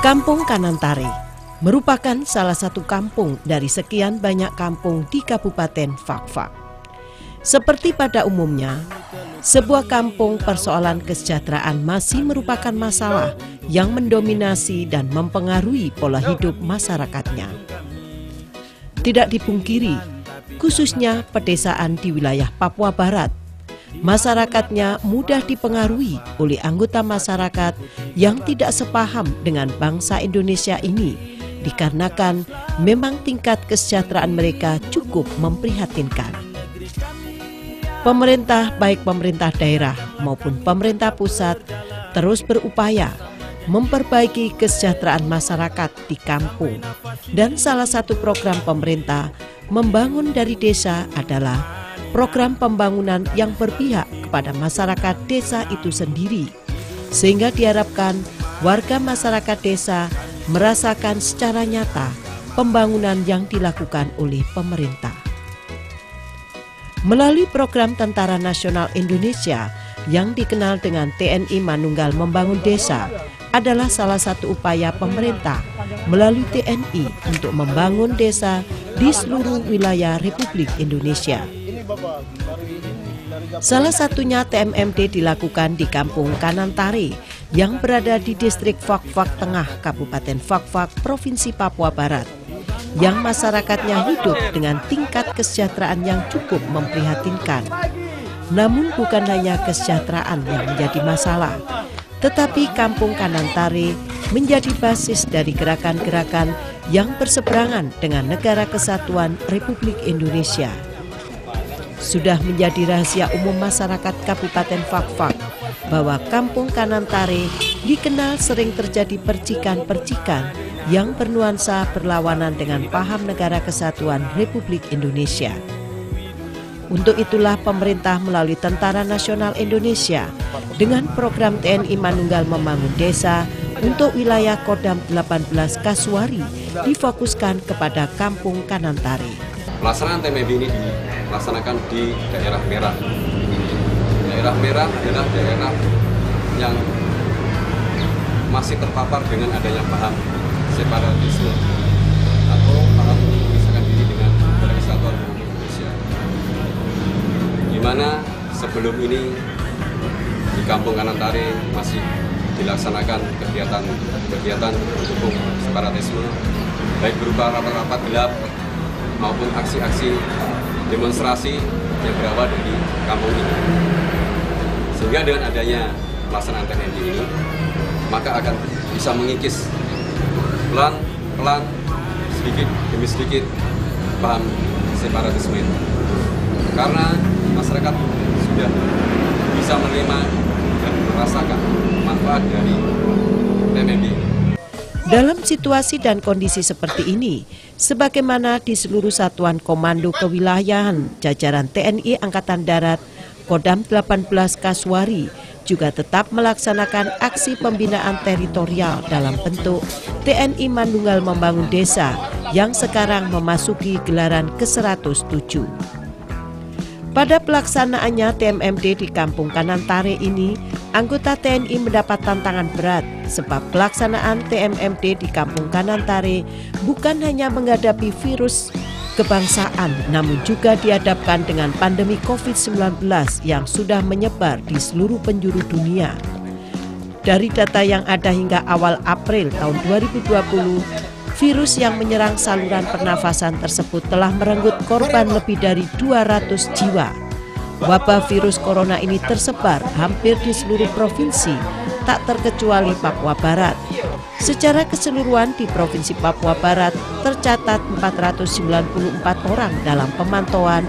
Kampung Kanantare merupakan salah satu kampung dari sekian banyak kampung di Kabupaten Fak-Fak. Seperti pada umumnya, sebuah kampung persoalan kesejahteraan masih merupakan masalah yang mendominasi dan mempengaruhi pola hidup masyarakatnya. Tidak dipungkiri, khususnya pedesaan di wilayah Papua Barat, masyarakatnya mudah dipengaruhi oleh anggota masyarakat yang tidak sepaham dengan bangsa Indonesia ini, dikarenakan memang tingkat kesejahteraan mereka cukup memprihatinkan. Pemerintah, baik pemerintah daerah maupun pemerintah pusat, terus berupaya memperbaiki kesejahteraan masyarakat di kampung, dan salah satu program pemerintah membangun dari desa adalah program pembangunan yang berpihak kepada masyarakat desa itu sendiri, sehingga diharapkan warga masyarakat desa merasakan secara nyata pembangunan yang dilakukan oleh pemerintah. Melalui program Tentara Nasional Indonesia yang dikenal dengan TNI Manunggal Membangun Desa adalah salah satu upaya pemerintah melalui TNI untuk membangun desa di seluruh wilayah Republik Indonesia. Salah satunya TMMD dilakukan di Kampung Kanantare yang berada di distrik Fak-Fak Tengah, Kabupaten Fak-Fak, Provinsi Papua Barat, yang masyarakatnya hidup dengan tingkat kesejahteraan yang cukup memprihatinkan. Namun bukan hanya kesejahteraan yang menjadi masalah, tetapi Kampung Kanantare menjadi basis dari gerakan-gerakan yang berseberangan dengan Negara Kesatuan Republik Indonesia. Sudah menjadi rahasia umum masyarakat Kabupaten Fak-Fak bahwa Kampung Kanantare dikenal sering terjadi percikan-percikan yang bernuansa berlawanan dengan paham Negara Kesatuan Republik Indonesia. Untuk itulah pemerintah melalui Tentara Nasional Indonesia dengan program TNI Manunggal Membangun Desa untuk wilayah Kodam 18 Kasuari difokuskan kepada Kampung Kanantare. Pelaksanaan TMMD ini dilaksanakan di daerah merah. Daerah merah adalah daerah yang masih terpapar dengan adanya paham separatisme atau paham memisahkan diri dengan Negara Kesatuan Republik Indonesia. Di mana sebelum ini di Kampung Kanantare masih dilaksanakan kegiatan mendukung separatisme, baik berupa rapat-rapat gelap maupun aksi-aksi demonstrasi yang berawal dari kampung ini. Sehingga dengan adanya pelaksanaan TMMD ini, maka akan bisa mengikis pelan-pelan, sedikit demi sedikit paham separatisme itu. Karena masyarakat sudah bisa menerima dan merasakan manfaat dari TMMD ini. Dalam situasi dan kondisi seperti ini, sebagaimana di seluruh satuan komando kewilayahan jajaran TNI Angkatan Darat Kodam 18 Kasuari juga tetap melaksanakan aksi pembinaan teritorial dalam bentuk TNI Manunggal Membangun Desa yang sekarang memasuki gelaran ke-107. Pada pelaksanaannya TMMD di Kampung Kanantare ini, anggota TNI mendapat tantangan berat sebab pelaksanaan TMMD di Kampung Kanantare bukan hanya menghadapi virus kebangsaan, namun juga dihadapkan dengan pandemi COVID-19 yang sudah menyebar di seluruh penjuru dunia. Dari data yang ada hingga awal April tahun 2020, virus yang menyerang saluran pernafasan tersebut telah merenggut korban lebih dari 200 jiwa. Wabah virus corona ini tersebar hampir di seluruh provinsi, tak terkecuali Papua Barat. Secara keseluruhan di Provinsi Papua Barat tercatat 494 orang dalam pemantauan,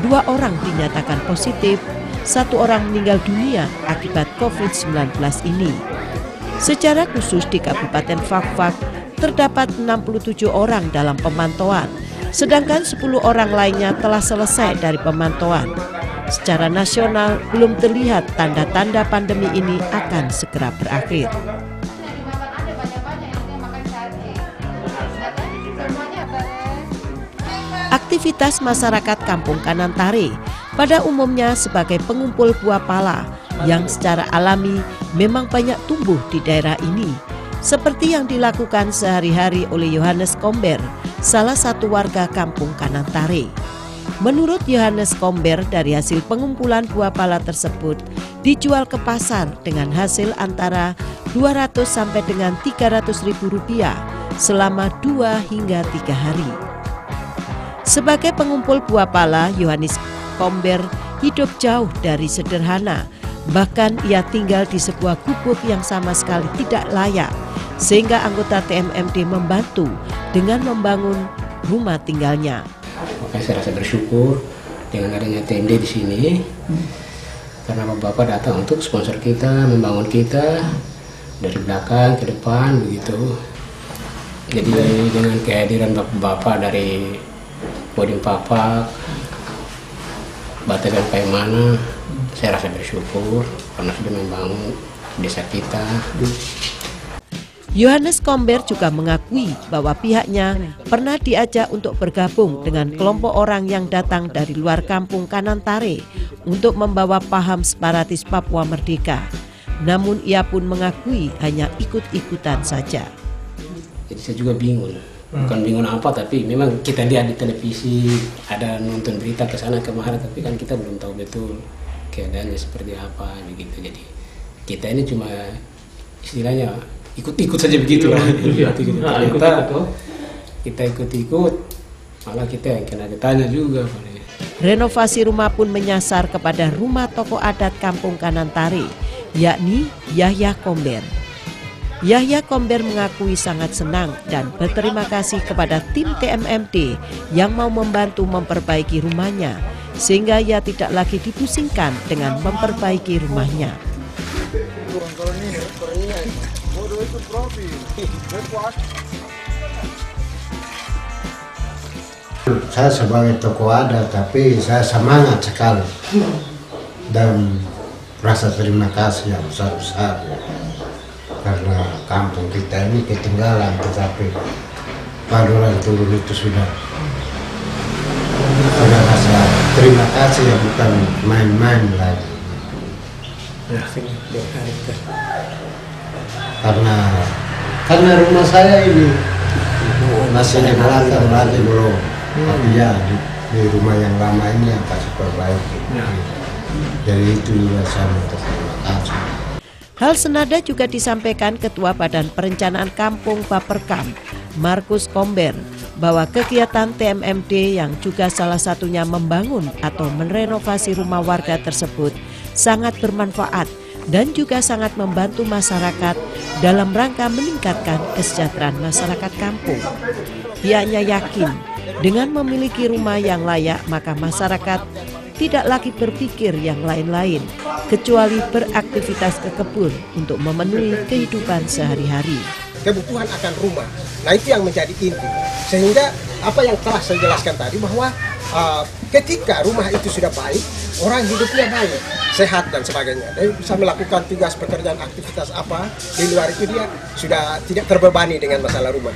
2 orang dinyatakan positif, 1 orang meninggal dunia akibat COVID-19 ini. Secara khusus di Kabupaten Fak-Fak terdapat 67 orang dalam pemantauan, sedangkan 10 orang lainnya telah selesai dari pemantauan. Secara nasional belum terlihat tanda-tanda pandemi ini akan segera berakhir. Aktivitas masyarakat Kampung Kanantare pada umumnya sebagai pengumpul buah pala yang secara alami memang banyak tumbuh di daerah ini, seperti yang dilakukan sehari-hari oleh Yohanes Komber, salah satu warga kampung Kanantare. Menurut Yohanes Komber, dari hasil pengumpulan buah pala tersebut dijual ke pasar dengan hasil antara 200 sampai dengan 300 ribu rupiah selama 2 hingga 3 hari. Sebagai pengumpul buah pala, Yohanes Komber hidup jauh dari sederhana. Bahkan ia tinggal di sebuah gubuk yang sama sekali tidak layak, sehingga anggota TMMD membantu dengan membangun rumah tinggalnya. Maka saya rasa bersyukur dengan adanya TMD di sini, karena Bapak datang untuk sponsor kita, membangun kita dari belakang ke depan begitu. Jadi dengan kehadiran Bapak dari Kodim Papak, Batalion Paimana, saya rasa bersyukur karena sudah membangun desa kita. Yohanes Komber juga mengakui bahwa pihaknya pernah diajak untuk bergabung dengan kelompok orang yang datang dari luar kampung Kanantare untuk membawa paham separatis Papua Merdeka. Namun ia pun mengakui hanya ikut-ikutan saja. Jadi saya juga bingung, bukan bingung apa, tapi memang kita lihat di televisi, ada nonton berita ke sana kemari, tapi kan kita belum tahu betul keadaannya seperti apa begitu. Jadi kita ini cuma istilahnya ikut-ikut saja begitu lah. Kita ikut-ikut, malah kita yang kena ditanya juga. Renovasi rumah pun menyasar kepada rumah tokoh adat kampung Kanantare, yakni Yahya Komber. Yahya Komber mengakui sangat senang dan berterima kasih kepada tim TMMD yang mau membantu memperbaiki rumahnya, sehingga ia tidak lagi dipusingkan dengan memperbaiki rumahnya. Saya sebagai tokoh adat, tapi saya semangat sekali dan rasa terima kasih yang besar-besar karena kampung kita ini ketinggalan, tetapi Paduran Turun itu sudah rasa terima kasih yang bukan main-main lagi. Karena rumah saya ini masih di belakang lagi belum, tapi ya di rumah yang lama ini yang kasih perbaiki. Jadi itu juga saya terima kasih. Hal senada juga disampaikan Ketua Badan Perencanaan Kampung Baperkam, Markus Komber, bahwa kegiatan TMMD yang juga salah satunya membangun atau merenovasi rumah warga tersebut sangat bermanfaat dan juga sangat membantu masyarakat dalam rangka meningkatkan kesejahteraan masyarakat kampung. Pihaknya yakin dengan memiliki rumah yang layak maka masyarakat tidak lagi berpikir yang lain-lain kecuali beraktivitas ke kebun untuk memenuhi kehidupan sehari-hari. Kebutuhan akan rumah, nah itu yang menjadi inti. Sehingga apa yang telah saya jelaskan tadi bahwa ketika rumah itu sudah baik, orang hidupnya baik, sehat dan sebagainya. Dia bisa melakukan tugas pekerjaan aktivitas apa di luar itu, dia sudah tidak terbebani dengan masalah rumah.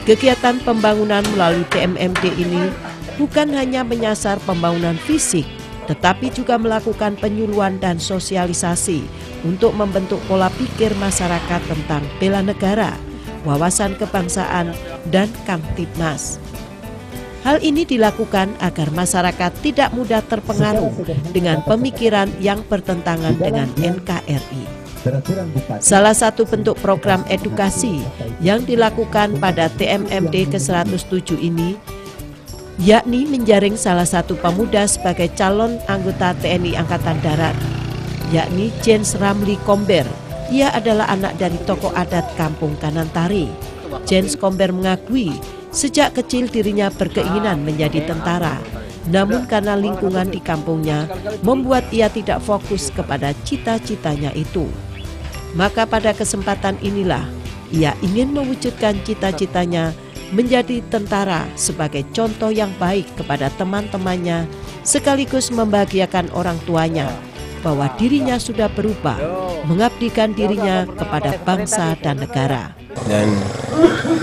Kegiatan pembangunan melalui TMMD ini bukan hanya menyasar pembangunan fisik, tetapi juga melakukan penyuluhan dan sosialisasi untuk membentuk pola pikir masyarakat tentang bela negara, wawasan kebangsaan, dan Kamtibmas. Hal ini dilakukan agar masyarakat tidak mudah terpengaruh dengan pemikiran yang bertentangan dengan NKRI. Salah satu bentuk program edukasi yang dilakukan pada TMMD ke-107 ini yakni menjaring salah satu pemuda sebagai calon anggota TNI Angkatan Darat, yakni Jens Ramli Komber. Ia adalah anak dari tokoh adat kampung Kanantare. Jens Komber mengakui sejak kecil dirinya berkeinginan menjadi tentara, namun karena lingkungan di kampungnya membuat ia tidak fokus kepada cita-citanya itu. Maka pada kesempatan inilah ia ingin mewujudkan cita-citanya menjadi tentara sebagai contoh yang baik kepada teman-temannya, sekaligus membahagiakan orang tuanya bahwa dirinya sudah berubah, mengabdikan dirinya kepada bangsa dan negara. Dan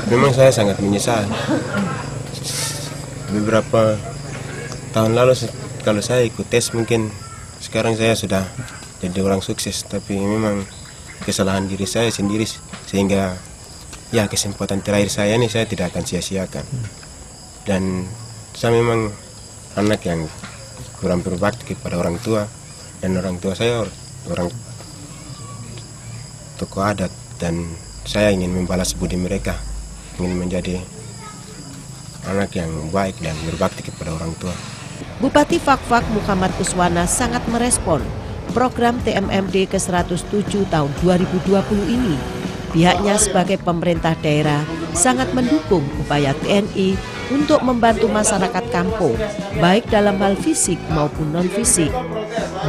memang saya sangat menyesal. Beberapa tahun lalu kalau saya ikut tes mungkin sekarang saya sudah jadi orang sukses, tapi memang kesalahan diri saya sendiri Sehingga ya kesempatan terakhir saya ini saya tidak akan sia-siakan. Dan saya memang anak yang kurang berbakti kepada orang tua, dan orang tua saya orang tokoh adat, dan saya ingin membalas budi mereka, ingin menjadi anak yang baik dan berbakti kepada orang tua. Bupati Fakfak Muhammad Uswana sangat merespon program TMMD ke-107 tahun 2020 ini. Pihaknya sebagai pemerintah daerah sangat mendukung upaya TNI untuk membantu masyarakat kampung, baik dalam hal fisik maupun non-fisik.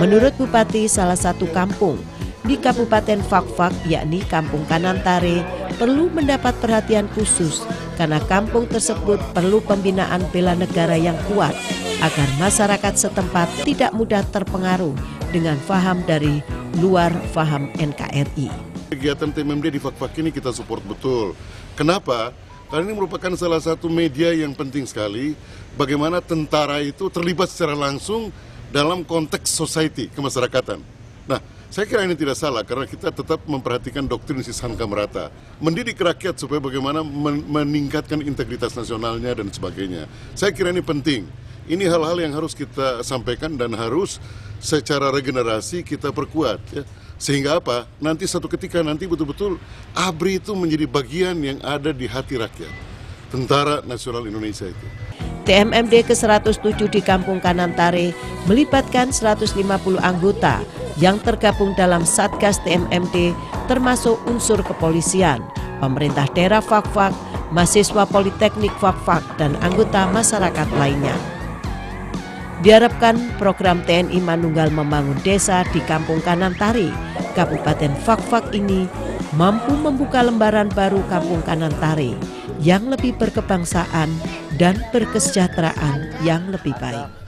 Menurut Bupati, salah satu kampung di Kabupaten Fakfak, yakni Kampung Kanantare, perlu mendapat perhatian khusus karena kampung tersebut perlu pembinaan bela negara yang kuat agar masyarakat setempat tidak mudah terpengaruh dengan faham dari luar faham NKRI. Kegiatan TMMD di Fakfak ini kita support betul. Kenapa? Karena ini merupakan salah satu media yang penting sekali bagaimana tentara itu terlibat secara langsung dalam konteks society, kemasyarakatan. Nah, saya kira ini tidak salah karena kita tetap memperhatikan doktrin Sishanka Merata, mendidik rakyat supaya bagaimana meningkatkan integritas nasionalnya dan sebagainya. Saya kira ini penting. Ini hal-hal yang harus kita sampaikan dan harus secara regenerasi kita perkuat, ya. Sehingga apa? Nanti satu ketika nanti betul-betul ABRI itu menjadi bagian yang ada di hati rakyat. Tentara Nasional Indonesia itu. TMMD ke-107 di Kampung Kanantare melibatkan 150 anggota yang tergabung dalam Satgas TMMD termasuk unsur kepolisian, pemerintah daerah Fakfak, mahasiswa Politeknik Fakfak, dan anggota masyarakat lainnya. Diharapkan program TNI Manunggal Membangun Desa di Kampung Kanantare, Kabupaten Fakfak ini mampu membuka lembaran baru Kampung Kanantare yang lebih berkebangsaan dan berkesejahteraan yang lebih baik.